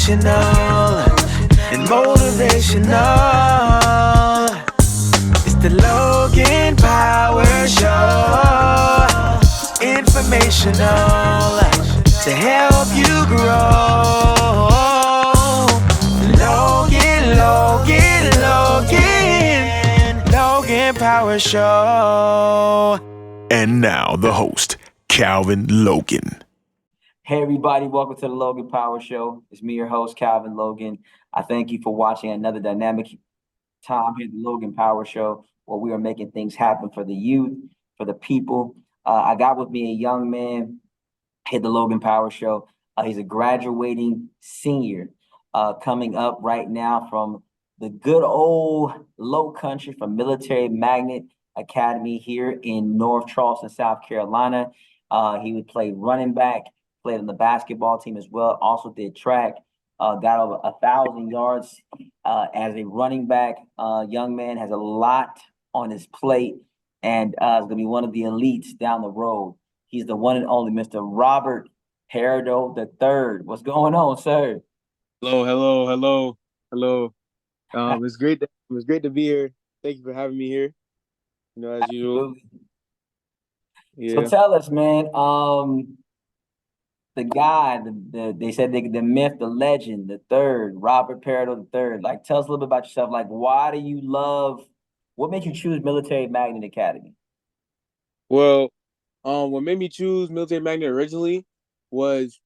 inspirational and motivational. It's the Logan Power Show. Informational to help you grow. Logan Power Show. And now the host, Calvin Logan. Hey everybody, welcome to the Logan Power Show. It's me, your host, Calvin Logan. I thank you for watching another dynamic time here at the Logan Power Show, where we are making things happen for the youth, for the people. I got with me a young man here at the Logan Power Show. He's a graduating senior coming up right now from the good old low country from Military Magnet Academy here in North Charleston, South Carolina. He would play running back, played on the basketball team as well, also did track, got over 1,000 yards as a running back. Young man has a lot on his plate and is going to be one of the elites down the road. He's the one and only Mr. Robert Perrineau III. What's going on, sir? Hello. It's great to be here. Thank you for having me here. As usual. Absolutely. So Yeah. tell us, man. The guy, they said the myth, the legend, the third, Robert Perrineau III. Like, tell us a little bit about yourself. Like, why do you love? What made you choose Military Magnet Academy? Well, what made me choose Military Magnet originally was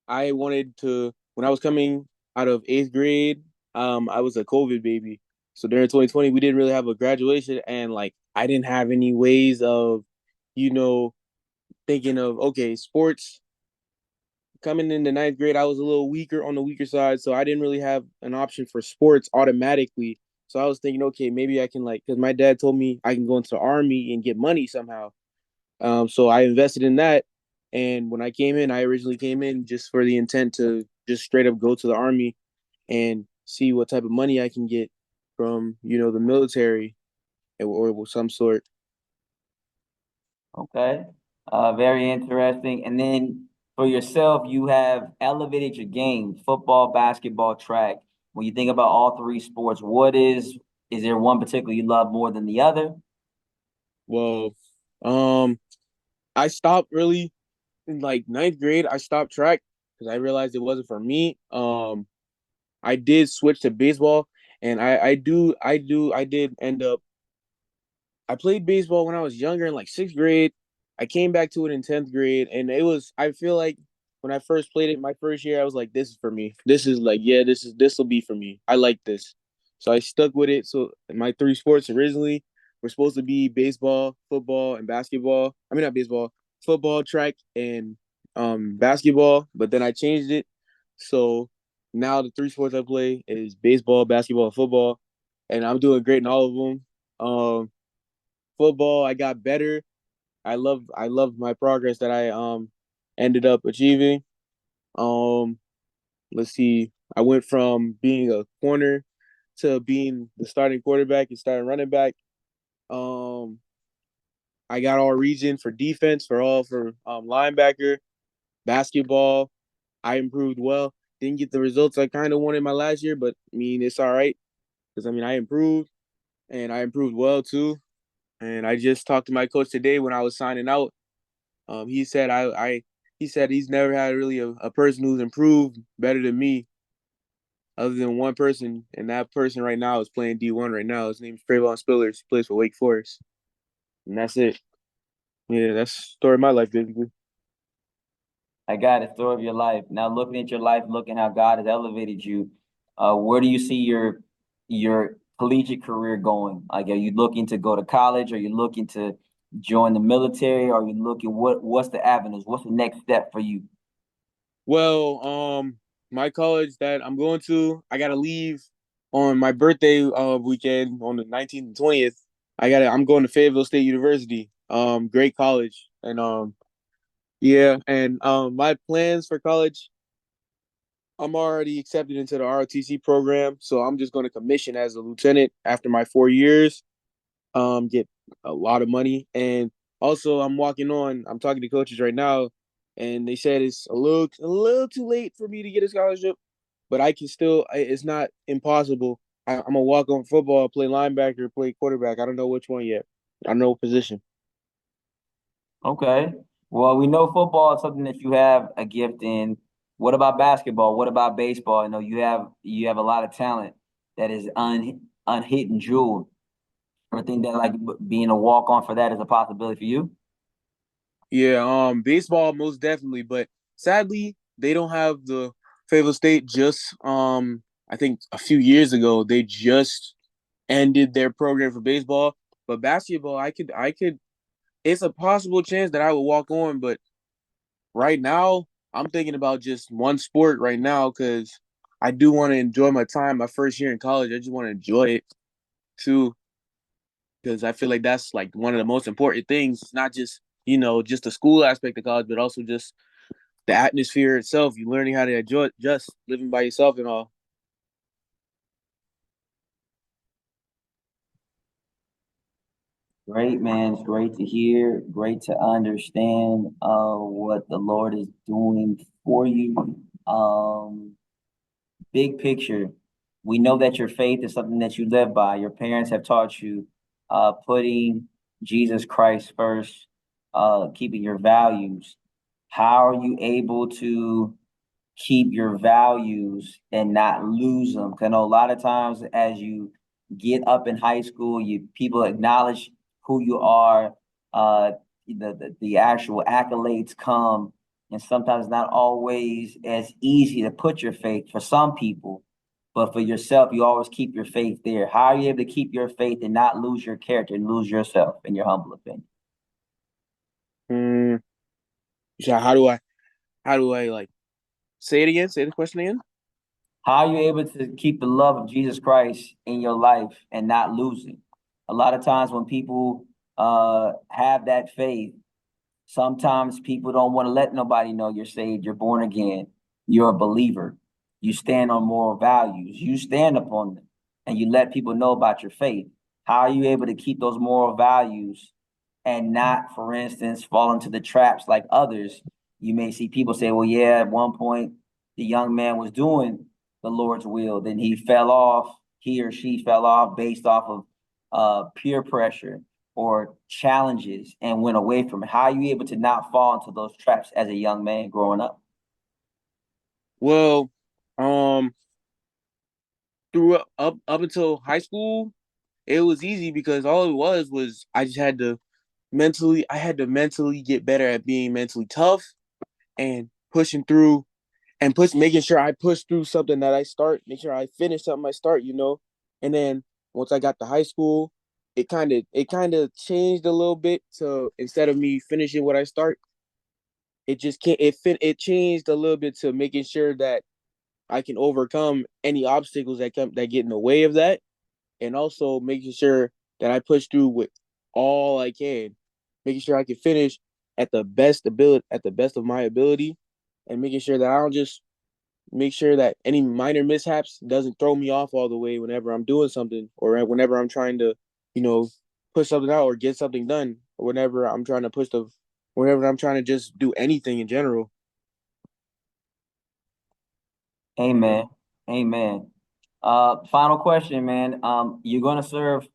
I wanted to when I was coming out of 8th grade. I was a COVID baby, so during 2020 we didn't really have a graduation, and like I didn't have any ways of, you know, thinking of okay sports. Coming into 9th grade, I was a little weaker on the weaker side, so I didn't really have an option for sports automatically. So I was thinking, okay, maybe I can because my dad told me I can go into the army and get money somehow. So I invested in that, and when I came in, I originally came in just for the intent to just straight up go to the army and see what type of money I can get from the military or some sort. Okay. Very interesting. And then for yourself, you have elevated your game, football, basketball, track. When you think about all three sports, is there one particular you love more than the other? Well, I stopped really in like 9th grade. I stopped track because I realized it wasn't for me. I did switch to baseball, and I did end up. I played baseball when I was younger in like 6th grade. I came back to it in 10th grade, and it was. I feel like when I first played it, my first year, I was like, "This is for me. This is like, yeah, this will be for me. I like this." So I stuck with it. So my three sports originally were supposed to be baseball, football, and basketball. I mean, not baseball, football, track, and basketball. But then I changed it. So now the three sports I play is baseball, basketball, and football, and I'm doing great in all of them. Football, I got better. I love my progress that I ended up achieving. Um, let's see. I went from being a corner to being the starting quarterback and starting running back. Um, I got all region for defense for linebacker, basketball. I improved well. Didn't get the results I kind of wanted my last year, but I mean it's all right because I mean I improved and I improved well too. And I just talked to my coach today when I was signing out. He said he said he's never had really a person who's improved better than me, other than one person, and that person right now is playing D1 right now. His name's Trayvon Spillers. He plays for Wake Forest, and that's it. Yeah, that's the story of my life, basically. I got a story of your life. Now looking at your life, looking how God has elevated you, where do you see your collegiate career going? Like, are you looking to go to college? Are you looking to join the military? Are you looking what's the avenues? What's the next step for you? Well, my college that I'm going to, I gotta leave on my birthday weekend on the 19th and 20th. I'm going to Fayetteville State University. Great college, and yeah, and my plans for college, I'm already accepted into the ROTC program, so I'm just going to commission as a lieutenant after my 4 years. Get a lot of money, and also I'm walking on. I'm talking to coaches right now, and they said it's a little too late for me to get a scholarship. but I can still. It's not impossible. I'm gonna walk on football, play linebacker, play quarterback. I don't know which one yet. I know position. Okay. Well, we know football is something that you have a gift in. What about basketball? What about baseball? I know you have a lot of talent that is unhidden jewel. I think that like being a walk on for that is a possibility for you. Yeah, baseball most definitely, but sadly they don't have the Fayetteville State just I think a few years ago they just ended their program for baseball. But basketball I could it's a possible chance that I would walk on, but right now I'm thinking about just one sport right now because I do want to enjoy my time, my first year in college. I just want to enjoy it too because I feel like that's like one of the most important things. It's not just, just the school aspect of college, but also just the atmosphere itself. You learning how to enjoy it, just living by yourself and all. Great, man. It's great to hear. Great to understand what the Lord is doing for you. Um, Big picture, we know that your faith is something that you live by. Your parents have taught you putting Jesus Christ first, keeping your values. How are you able to keep your values and not lose them? Because I know a lot of times as you get up in high school, you people acknowledge who you are. Uh, the actual accolades come, and sometimes not always as easy to put your faith for some people. But for yourself, you always keep your faith there. How are you able to keep your faith and not lose your character and lose yourself, in your humble opinion? Mm, so how do I like say it again? Say the question again. How are you able to keep the love of Jesus Christ in your life and not lose it? A lot of times when people have that faith, sometimes people don't want to let nobody know you're saved, you're born again, you're a believer. You stand on moral values, you stand upon them, and you let people know about your faith. How are you able to keep those moral values and not, for instance, fall into the traps like others? You may see people say, well, yeah, at one point the young man was doing the Lord's will, then he fell off, he or she fell off based off of peer pressure or challenges and went away from it. How are you able to not fall into those traps as a young man growing up? Well, um, through up until high school, it was easy because all it was I just had to mentally get better at being mentally tough and pushing through and making sure I push through something that I start, make sure I finish something I start. And then once I got to high school, it kind of changed a little bit. So instead of me finishing what I start, it just can't it changed a little bit to making sure that I can overcome any obstacles that get in the way of that, and also making sure that I push through with all I can, making sure I can finish at the best of my ability, and making sure that I don't just make sure that any minor mishaps doesn't throw me off all the way whenever I'm doing something or whenever I'm trying to, you know, push something out or get something done or whenever I'm trying to just do anything in general. Amen. Amen. Final question, man. You're gonna serve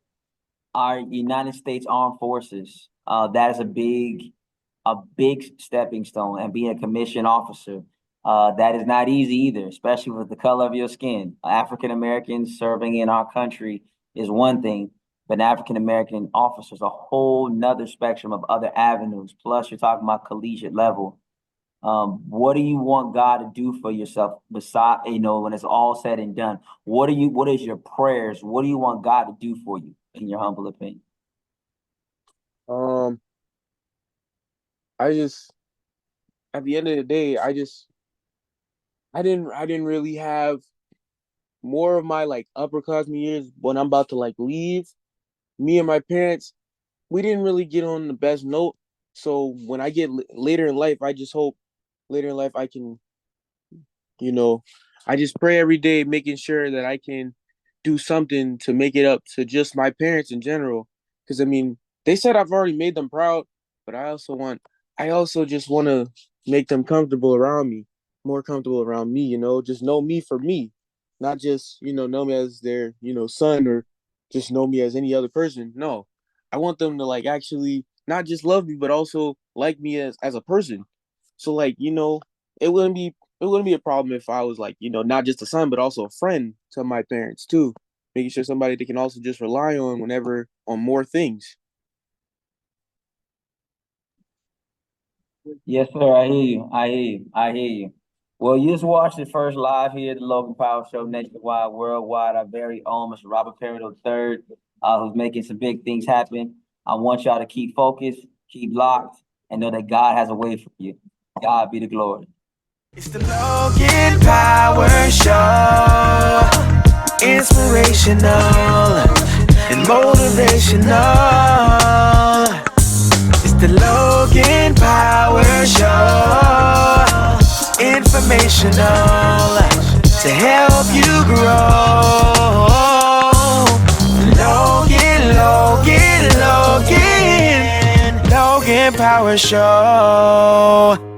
our United States Armed Forces. That is a big stepping stone, and being a commissioned officer, that is not easy either, especially with the color of your skin. African Americans serving in our country is one thing, but African American officers a whole nother spectrum of other avenues. Plus, you're talking about collegiate level. What do you want God to do for yourself beside, when it's all said and done? What is your prayers? What do you want God to do for you, in your humble opinion? Um, I just at the end of the day, I didn't really have more of my like upperclassmen years when I'm about to like leave. Me and my parents, we didn't really get on the best note. So when I get later in life, I just hope later in life I can, you know, I just pray every day, making sure that I can do something to make it up to just my parents in general. Because I mean, they said I've already made them proud, but I also just want to make them comfortable around me. more comfortable around me, just know me for me, not just, know me as their, son, or just know me as any other person. No, I want them to like actually not just love me, but also like me as a person. So like, it wouldn't be it wouldn't be a problem if I was like, not just a son, but also a friend to my parents too. Making sure somebody they can also just rely on whenever on more things. Yes, sir. I hear you. I hear you. I hear you. Well, you just watched the first live here at the Logan Power Show, nationwide, worldwide. Our very own Mr. Robert Perrineau III, who's making some big things happen. I want y'all to keep focused, keep locked, and know that God has a way for you. God be the glory. It's the Logan Power Show. Inspirational and motivational. It's the Logan Power Show. Informational to help you grow. Logan Power Show.